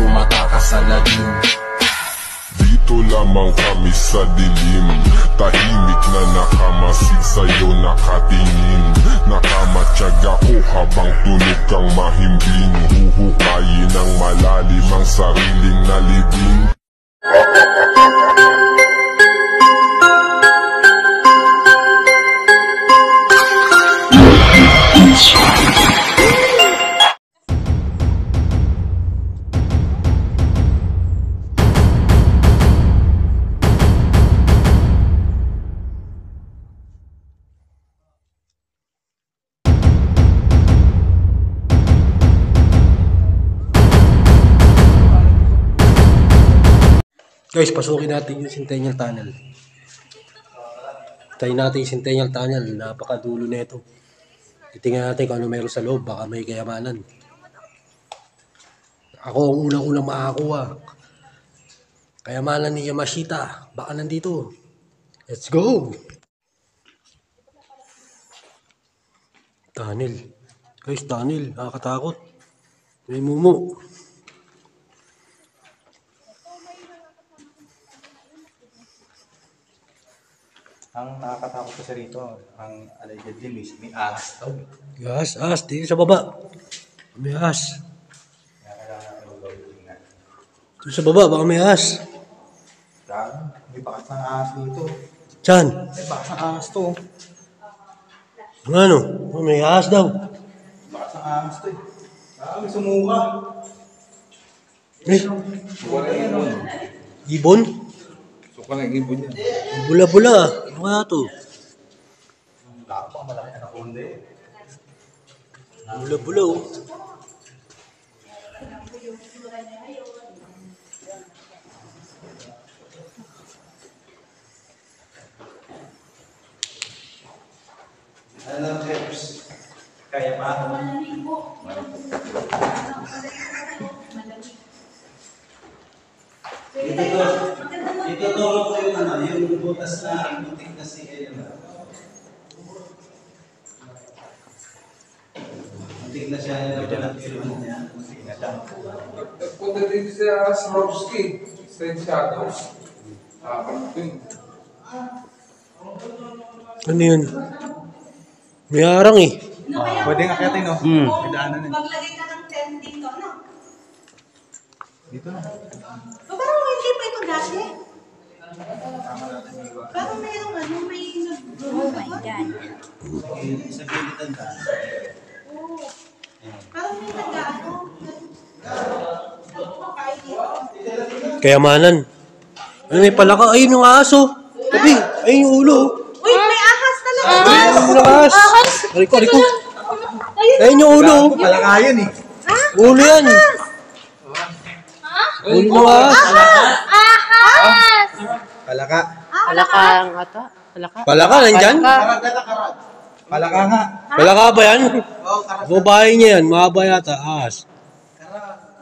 tumatakas sa lagim. Dito lamang kami sa dilim, tahimik na nakamasid sa'yo nakatingin. Nakamatyaga ko habang tunog kang mahimbing, huhukayin ng malalim ang sariling nalibing. Guys, pasukin natin yung Centennial Tunnel. Tayo natin yung Centennial Tunnel. Napakadulo na ito. Titingnan natin kung ano meron sa loob. Baka may kayamanan. Ako ang unang-unang makakuha. Kayamanan ni Yamashita. Baka nandito. Let's go! Tunnel. Guys, tunnel. Nakakatakot. May mumu. Ang nakakatakot kasi rito, ang allegedly may ahas daw. Yes, ahas. Dito sa baba. May ahas. Kaya kailangan natin mag-tingnan. Dito sa baba, baka may ahas. Grabe, may bakas ng ahas dito. Diyan. May bakas ng ahas to. Ano? May ahas daw. Bakas ng ahas to eh. Grabe, sumuka. Eh, Wala ibon. ibon? Suka ng ibon yan. Bula-bula. Ano kaya to? Kapang malaki na konde. Bula-bula oh. Ano, Jeps? Kaya pa? Ituturo ko yung yung butas na butik na si Ella. Butik na siya yung pinag-filman niya. Punta dito sa Swarovski, Straight Shadows. Ano yun? May harang eh. Pwede nga kaya no? May daanan eh. Maglagay ka ng tent dito, no? Dito na. O parang hindi pa ito dati. Parang mayroong ano, may Oh my God. Sa gilitan na. parang may nag-ano. Kayamanan. Ano may palaka? Ayun yung aso. Tabi, ayun yung ulo. Uy, may ahas talaga. Ayun yung ahas. Aliko. Ayun yung ulo. Palakayan eh. Ulo yan. Ulo ng ahas. Palaka. Palaka ang ata. Palaka. Palaka, nandyan? Palaka nga. Palaka ba yan? Babae niya yan. Mahaba yata. Ahas.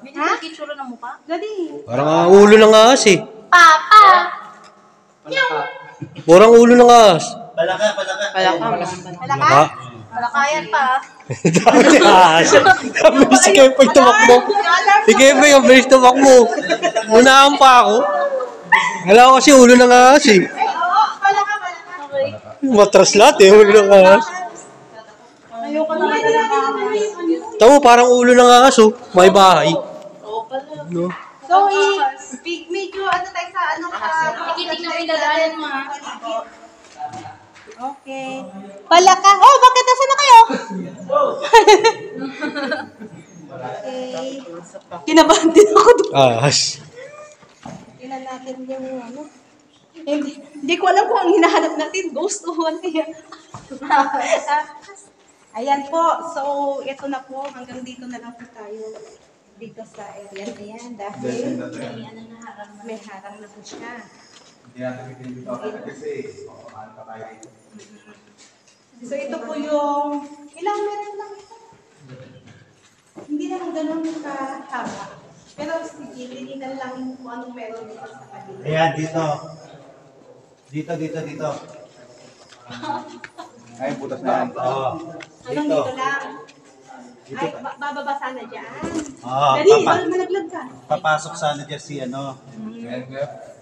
May nakikitsura ng mukha? Dali. Parang ulo ng ahas eh. Papa! Parang ulo ng ahas. Palaka. Palaka. Palaka yan pa. Dami ahas. Dami si Kepoy tumakbo. Si Kepoy ang bilis tumakbo. Unahan pa ako. Alam ko kasi ulo ng ahas eh. Oo, palaka. Okay. Matras lahat eh. Ulo ng ahas. Ayoko na Tamo parang ulo ng ahas oh. May bahay. Oo pala. No? So, medyo ano tayo sa ano ka. Ikitignan mo yung dadaanan mo ha. Okay. Palaka. Oh, bakit nasa na kayo? Okay. Kinabahan din ako doon. Ahas. Tingnan natin yung ano. Hindi ko alam kung ang hinahanap natin. Ghost o ano yan. Ayan po. So, ito na po. Hanggang dito na lang po tayo. Dito sa area na yan. Dahil may harang na po siya. Hindi natin dito kasi makakaan pa tayo dito. So, ito po yung ilang meron lang ito. Hindi naman ganun kahaba. Pero sige, tinigan lang kung anong meron dito sa kanila. Ayan, dito. Dito. Ay, butas na yan. Oo. Hanggang Dito. dito lang. Ay, bababa sana dyan. Ah, Dali, malaglag ka. papasok sana dyan si ano.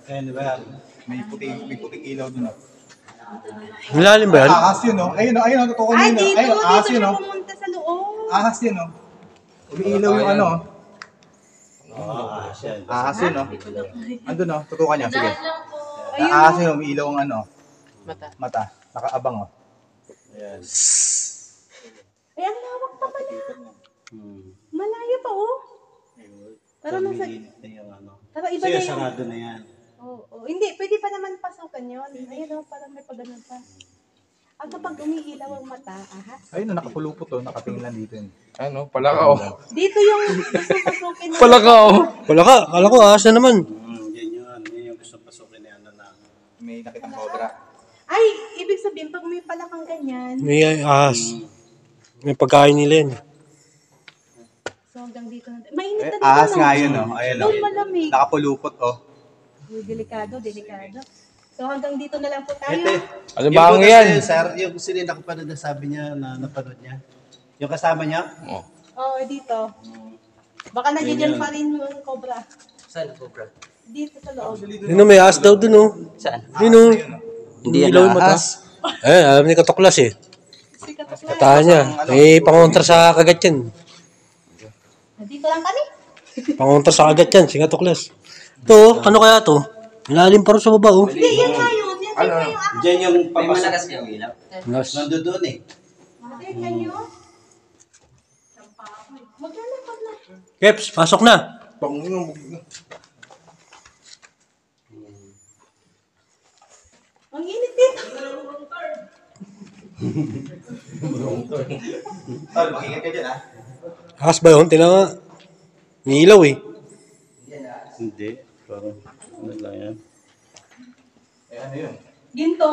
Ayan, di ba? May puting ilaw dun. Malalim ba yan? Ahas yun, no? Ayun, ayun, tutukan Ay, yun. dito, Ayun, ahas dito yun, siya no? pumunta sa loob. Ahas yun, no? Umiilaw yung ano. Siya. Ahas yun, no? Andun, no? Tutukan niya, sige. Dahan lang po. Ayun, Ahas yun, umiilaw ang ano. Mata. Nakaabang, oh. Ayan. ay, ang lawak pa pala. Hmm. Malayo pa, oh. Pero nasa, Umiinit na yung ano. pero iba Sige, na yung... sarado na yan. Oo. Hindi, pwede pa naman pasukan yun. Ayun, oh, parang may pagano'n pa. At kapag umiilaw ang mata, aha. Ayun, nakapulupot, oh. Nakatingin lang dito yun. Ano, palakaw. Dito yung gusto pasukin mo. Palakaw. Wala ka. Kala ko ahas na naman. Yan yun. Yan yung gusto pasukin ni ano na. May nakitang cobra. Ay, ibig sabihin, pag may palakang ganyan, May ahas. May pagkain nila yun. so hanggang dito na. Mainit na dito. Ahas no? nga yun, no? Ayun, no? Doon malamig. Nakapulupot, oh. Uy, delikado, delikado. So hanggang dito na lang po tayo. Ete. Ano ba ang yan? Sir, yung sinina ko pa na sabi niya na napanood niya. Yung kasama niya? Oo, dito. Baka nandiyan pa rin yung cobra. Saan ang cobra? Dito sa loob. Yun o, may ahas daw dun o. Saan? Yun o. Hindi yan Ilaw yung mata. ahas. Alam ni Katuklas eh. Sikat na. Katahan niya. May pangontra sa kagat yan. Dito lang kami. Pangontra sa kagat yan, si Katuklas. Ito, ano kaya to? Malalim pa rin sa baba oh. Hindi, yan nga yun. Yan Ano? yung ako. Diyan yung May papasok. malakas kayong ilaw? Nas. Nandoon eh. Ate, yan yun. Maglalakad na. Keps, pasok na. Ang init dito. Tol, makingat ka dyan, ha? Ahas ba yun? Tingnan nga. May ilaw eh. Hindi. Parang ano lang yan. Eh, ano yun? Ginto.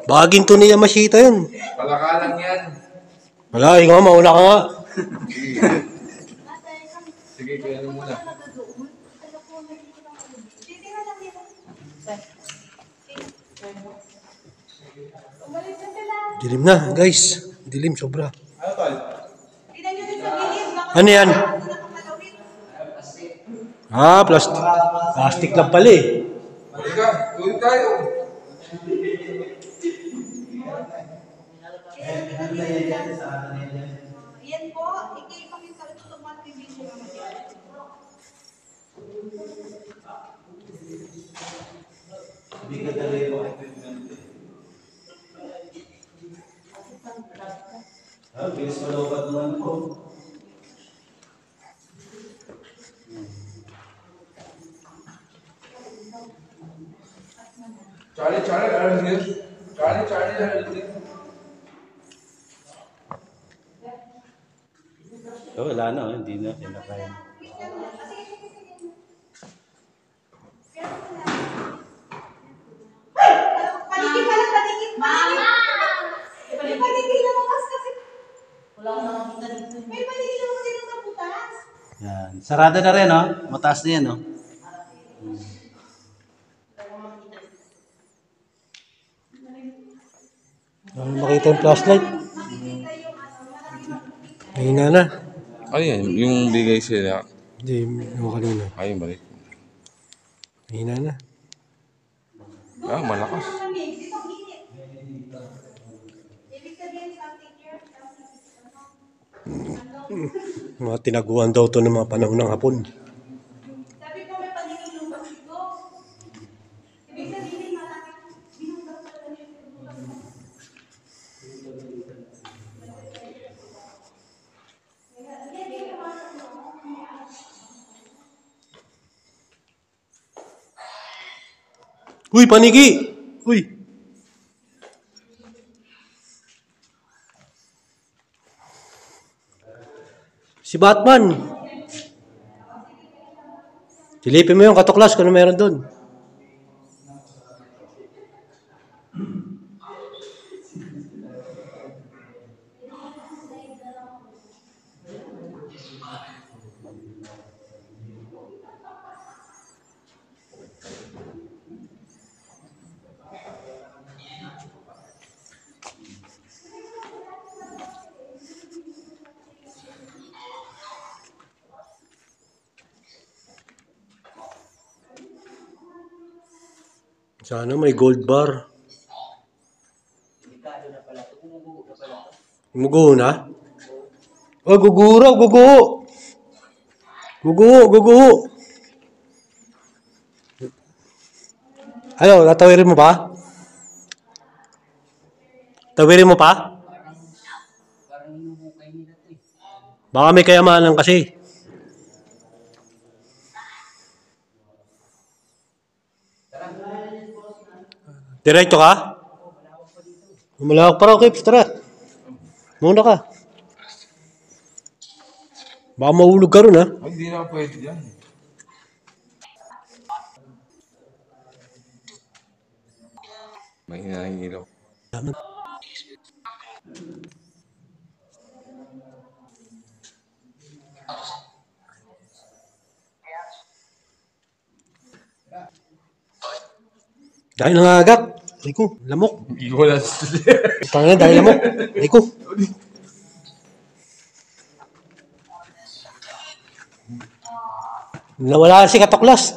Baka ginto ni Yamashita yun. Palaka lang yan. Wala, ikaw nga, mauna ka nga. Sige, kaya ano muna. Titingnan lang dito. Umalis na sila. Dilim na, guys. Dilim, sobra. Ano, tol? Tignan nyo din sa gilid. Baka Ano yan? nakakalawin. Ah, plastic. Plastic lang pala eh. Halika, tuloy tayo. Yan po. Ikipakita ko ito mga video naman yan. Bilis malawag naman po. Charlie, I'm here. Charlie, I'm here. Oh, wala na. Hindi na. Kinakain. Paligid pa lang, paligid. Mama! May paligid na bukas kasi. Wala akong nakakita dito. May paligid na bukas dito sa butas. Yan. Sarado na rin, oh. Mataas na yan, oh. Ano makita yung flashlight? Mahina na. Ano yan? Yung bigay sila. Hindi, yung kanina. Ayun, balik. Mahina na. Ah, malakas. Dito ang init. Ibig sabihin something here. Mga tinaguan daw to ng mga panahon ng hapon. Sabi ko may paligid lupa dito. Ibig sabihin malaki. Binundag sa kanya yung lupa. Uy, paniki! Uy! Si Batman! Silipin mo yung Katuklas kung ano meron doon. Sana may gold bar. Gumuguho na? Oh, guguro, guguho. Guguho. Ano, tatawirin mo pa? Tawirin mo pa? Baka may kayamanan kasi. Diretso ka? Malawak pa raw, Kips. Tara. Muna ka. Baka mahulog ka ron, ha? Ay, hindi na pwede yan. May hinahingilo. Dahil nangagat. Ay ko, lamok. Iwan na Tangina, dahil lamok. Ay ko. Nawala si Katuklas.